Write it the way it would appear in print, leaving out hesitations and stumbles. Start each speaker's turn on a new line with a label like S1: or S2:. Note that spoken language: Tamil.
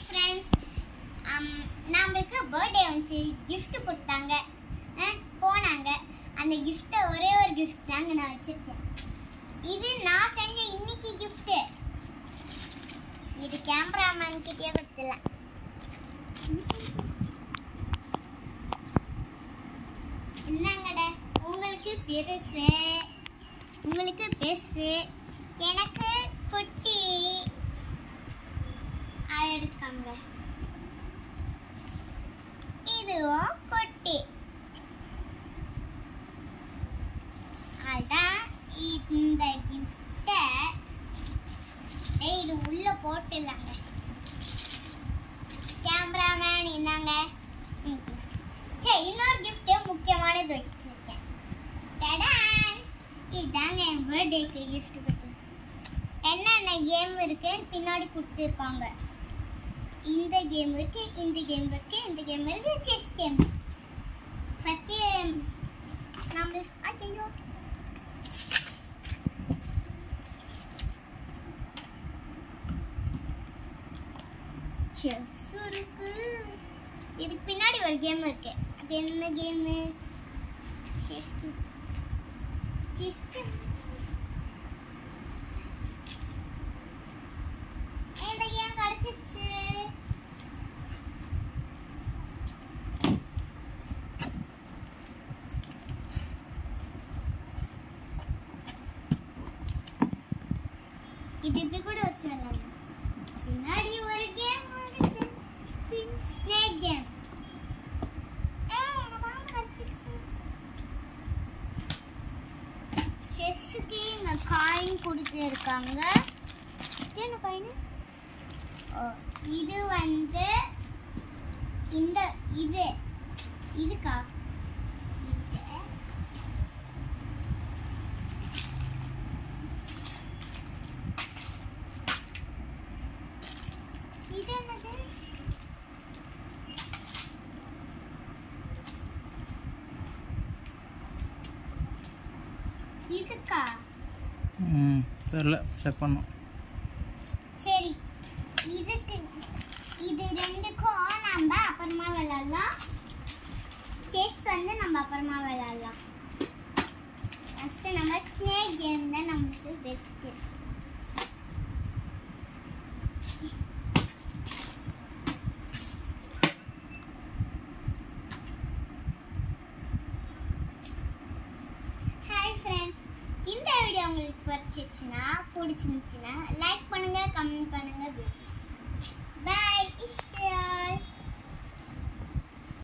S1: ஃப்ரெண்ட்ஸ், நம்மளுக்கு பர்த்டே வந்துச்சு, கிஃப்ட் கொடுத்தாங்க, போனாங்க. அந்த கிஃப்ட்டை ஒரே ஒரு கிஃப்ட் தாங்க நான் வச்சிருக்கேன். இது நான் செஞ்ச இன்னைக்கு கிஃப்ட். இது கேமராமேன் கிட்டே கொடுத்துடலாம். என்னங்கட, உங்களுக்கு பெருசு, எனக்கு குட்டி. எடுத்துக்காங்க. இதுவும் குட்டி. அதான் இந்த கிஃப்ட்டை இது உள்ள போட்டுடலாங்க. கேமராமேன் இந்தாங்க. சரி, இன்னொரு கிஃப்ட் முக்கியமானது வச்சிருக்கேன். இதாங்க என் பர்த்டேக்கு கிஃப்ட் கொடுத்து. என்னென்ன கேம் இருக்கு பின்னாடி கொடுத்துருக்காங்க. இந்த கேம் இருக்கு, இந்த கேம் இருக்கு, இந்த கேம் இருக்கு, செஸ் கேம். ஃபர்ஸ்ட் நம்ம ஐயோ செஸ் இருக்கு. இதுக்கு பின்னாடி ஒரு கேம் இருக்கு. அது என்ன கேம்? செஸ். இந்த கேம் கிடைச்சிச்சு. இது இப்படி கூட வச்சு விளையாடலாம். பின்னாடி ஒரு கேம் இருக்கு, ஸ்னேக் கேம். செஸ்ஸுக்கு இங்க காயின் கொடுத்துருக்காங்க. என்ன காயின்? இது வந்து இந்த இதுக்கா இது என்னது? இதுக்கா
S2: தெரியல, செக் பண்ணோம்.
S1: சரி, இது ரெண்டுக்கும் நம்ம அப்புறமா விளையாடலாம். செஸ் வந்து நம்ம அப்புறமா விளையாடலாம். ஃபர்ஸ்ட் நம்ம ஸ்னேக் கேம் தான் நமக்கு பெஸ்ட். ஹாய் ஃப்ரெண்ட்ஸ், இந்த வீடியோ உங்களுக்கு பிடிச்சிருந்துச்சுன்னா